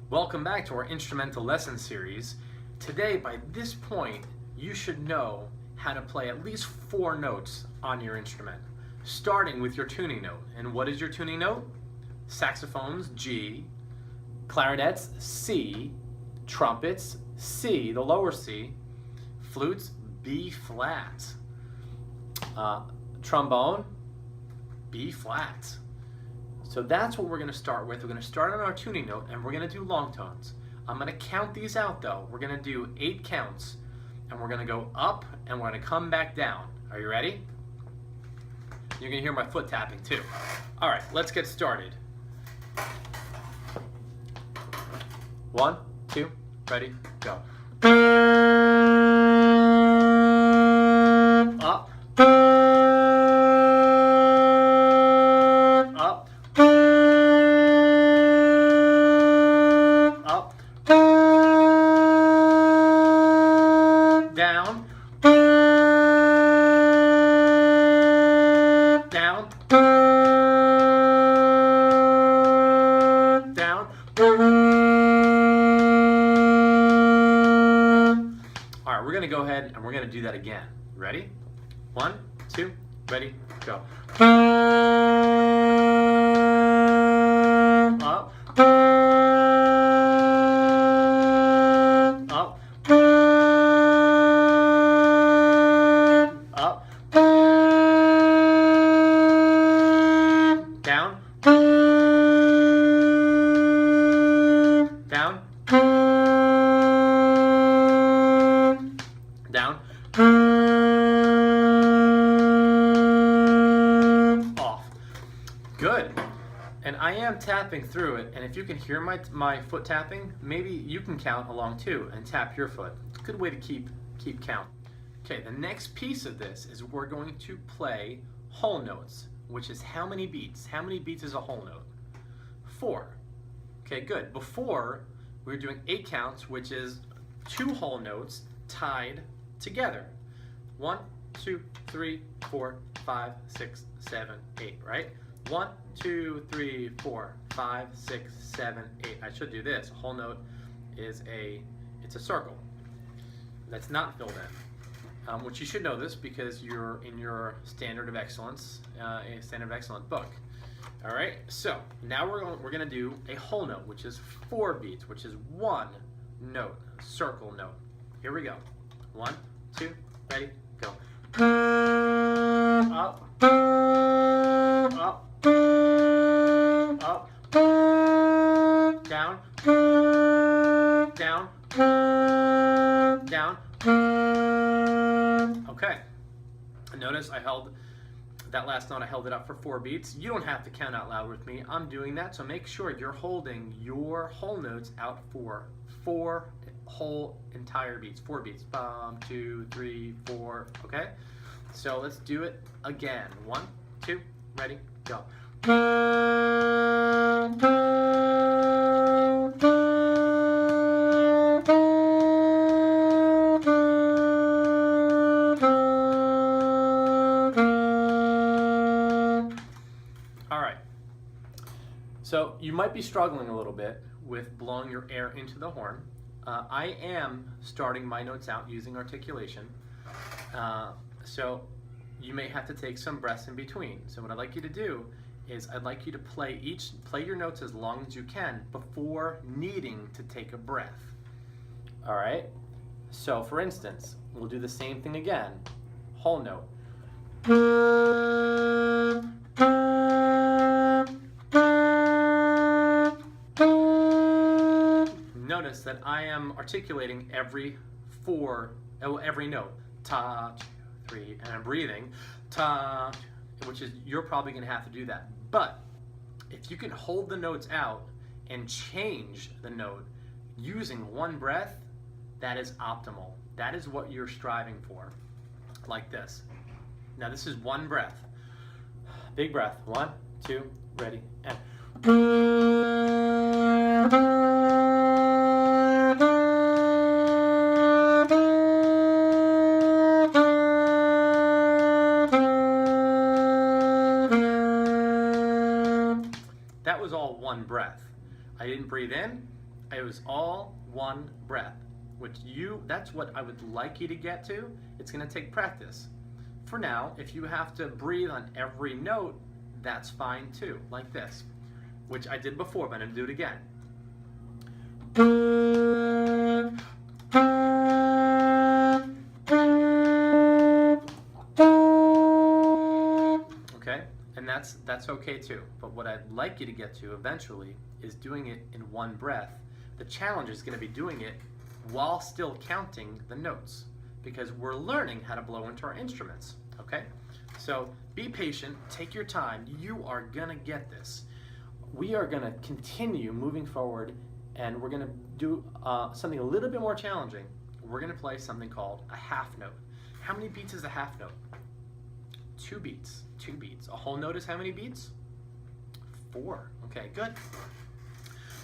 Welcome back to our instrumental lesson series. Today, by this point, you should know how to play at least 4 notes on your instrument, starting with your tuning note. And what is your tuning note? Saxophones, G, clarinets, C, trumpets, C, the lower C, flutes, B flat, trombone, B flat. So that's what we're going to start with. We're going to start on our tuning note and we're going to do long tones. I'm going to count these out though. We're going to do 8 counts and we're going to go up and we're going to come back down. Are you ready? You're going to hear my foot tapping too. All right, let's get started. 1, 2, ready, go. Up. Down, down, down. All right, we're gonna go ahead and we're gonna do that again. Ready? 1, 2, ready, go. Up. Down, down, down, off. Good. And I am tapping through it, and if you can hear my foot tapping, maybe you can count along too and tap your foot. It's a good way to keep count. Okay, the next piece of this is we're going to play whole notes, which is how many beats? How many beats is a whole note? 4. Okay, good. Before, we were doing 8 counts, which is 2 whole notes tied together. 1, 2, 3, 4, 5, 6, 7, 8, right? 1, 2, 3, 4, 5, 6, 7, 8. I should do this. A whole note is it's a circle that's not filled in. Which you should know this because you're in your Standard of Excellence, book. All right, so now we're going to do a whole note, which is 4 beats, which is 1 note, circle note. Here we go. 1, 2, ready, go. Up, up, up, down, down, down. Okay, notice I held that last note, I held it up for 4 beats. You don't have to count out loud with me. I'm doing that, so make sure you're holding your whole notes out for 4 whole entire beats. 4 beats. 1, 2, 3, 4. Okay, so let's do it again. 1, 2, ready, go. So you might be struggling a little bit with blowing your air into the horn. I am starting my notes out using articulation. So you may have to take some breaths in between. So what I'd like you to do is I'd like you to play your notes as long as you can before needing to take a breath. All right? So for instance, we'll do the same thing again. Whole note. Notice that I am articulating every note. Ta, 2, 3, and I'm breathing. Ta, which is, you're probably going to have to do that. But if you can hold the notes out and change the note using 1 breath, that is optimal. That is what you're striving for. Like this. Now this is 1 breath. Big breath. 1, 2, ready, and that was all one breath. I didn't breathe in, It was all one breath, that's what I would like you to get to. It's going to take practice. For now, if you have to breathe on every note, that's fine too, like this, which I did before, but I'm going to do it again. Okay, and that's okay too. But what I'd like you to get to eventually is doing it in one breath. The challenge is going to be doing it while still counting the notes, because we're learning how to blow into our instruments, okay? So be patient, take your time, you are gonna get this. We are gonna continue moving forward, and we're gonna do something a little bit more challenging. We're gonna play something called a half note. How many beats is a half note? 2 beats, 2 beats. A whole note is how many beats? 4, okay, good.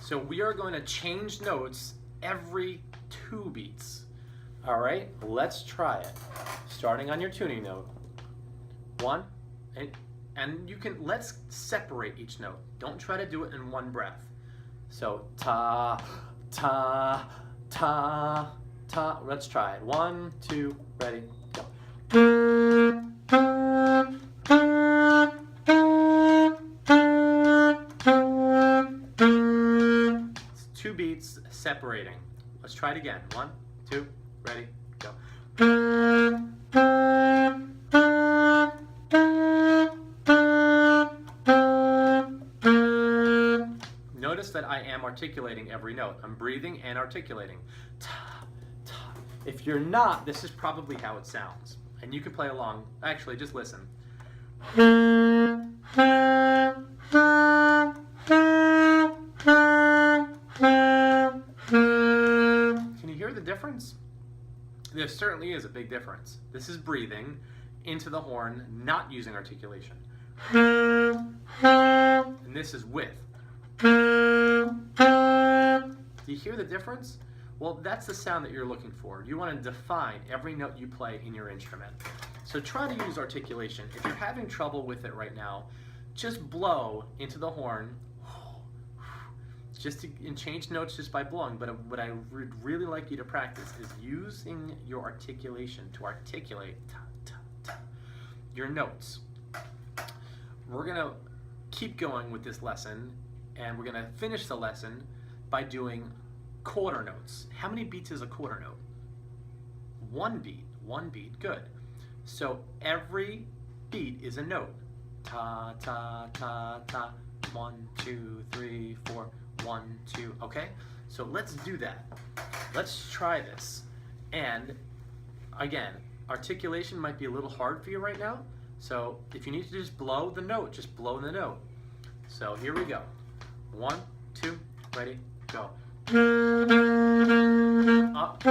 So we are going to change notes every 2 beats. All right, let's try it. Starting on your tuning note. 1, and you can, let's separate each note. Don't try to do it in one breath. So ta, ta, ta, ta. Let's try it. 1, 2, ready, go. It's 2 beats separating. Let's try it again. 1, 2, ready, go. Notice that I am articulating every note. I'm breathing and articulating. Ta, ta. If you're not, this is probably how it sounds. And you can play along. Actually, just listen. Can you hear the difference? There certainly is a big difference. This is breathing into the horn, not using articulation. And this is with. Do you hear the difference? Well, that's the sound that you're looking for. You want to define every note you play in your instrument. So try to use articulation. If you're having trouble with it right now, just blow into the horn, and change notes just by blowing. But what I would really like you to practice is using your articulation to articulate your notes. We're going to keep going with this lesson, and we're going to finish the lesson by doing quarter notes. How many beats is a quarter note? 1 beat. 1 beat. Good. So every beat is a note. Ta, ta, ta, ta. 1, 2, 3, 4. 1, 2. Okay? So let's do that. Let's try this. And again, articulation might be a little hard for you right now. So if you need to just blow the note, just blow the note. So here we go. 1, 2, ready, go. Up,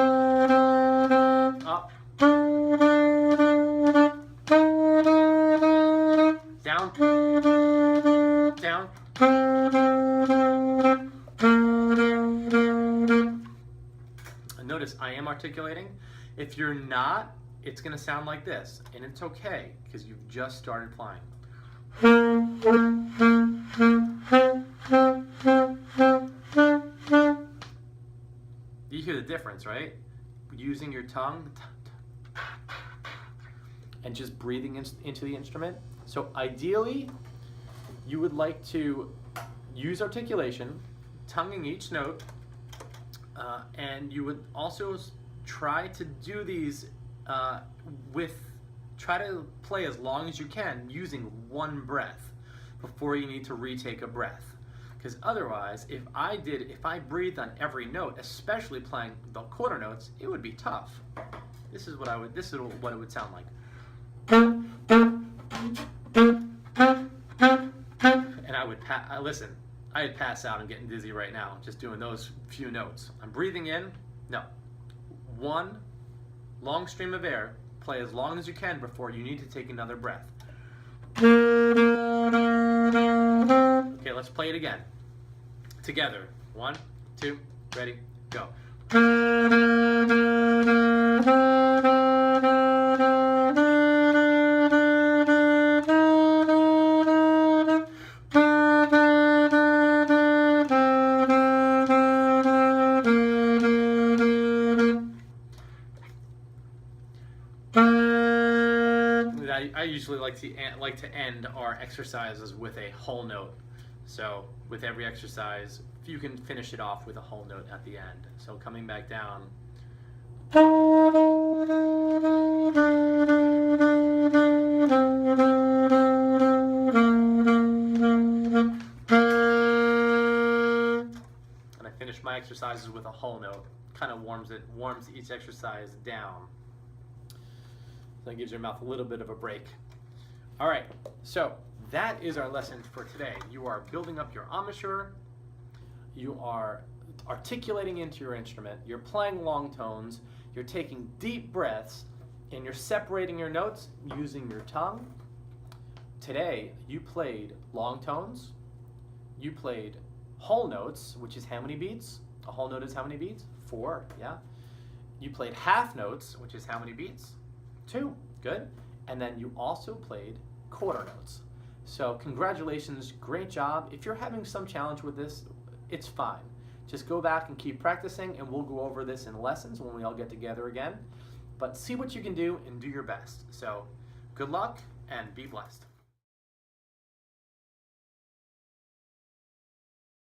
up, down, down. And notice I am articulating. If you're not, it's going to sound like this, and it's okay because you've just started playing. You hear the difference, right? Using your tongue and just breathing into the instrument. So ideally, you would like to use articulation, tonguing each note, and you would also try to do these try to play as long as you can using 1 breath before you need to retake a breath. Because otherwise, if I breathed on every note, especially playing the quarter notes, it would be tough. This is what it would sound like. And listen, I'd pass out. I'm getting dizzy right now just doing those few notes. I'm breathing in. No. 1 long stream of air. Play as long as you can before you need to take another breath. Okay, let's play it again. Together. 1, 2, ready, go. I usually like to end our exercises with a whole note. So with every exercise, if you can finish it off with a whole note at the end. So coming back down. And I finish my exercises with a whole note. Kind of warms each exercise down. So it gives your mouth a little bit of a break. All right, so that is our lesson for today. You are building up your embouchure, you are articulating into your instrument, you're playing long tones, you're taking deep breaths, and you're separating your notes using your tongue. Today, you played long tones, you played whole notes, which is how many beats? A whole note is how many beats? 4, yeah. You played half notes, which is how many beats? 2, good. And then you also played quarter notes. So congratulations, great job. If you're having some challenge with this, it's fine. Just go back and keep practicing, and we'll go over this in lessons when we all get together again. But see what you can do and do your best. So good luck and be blessed.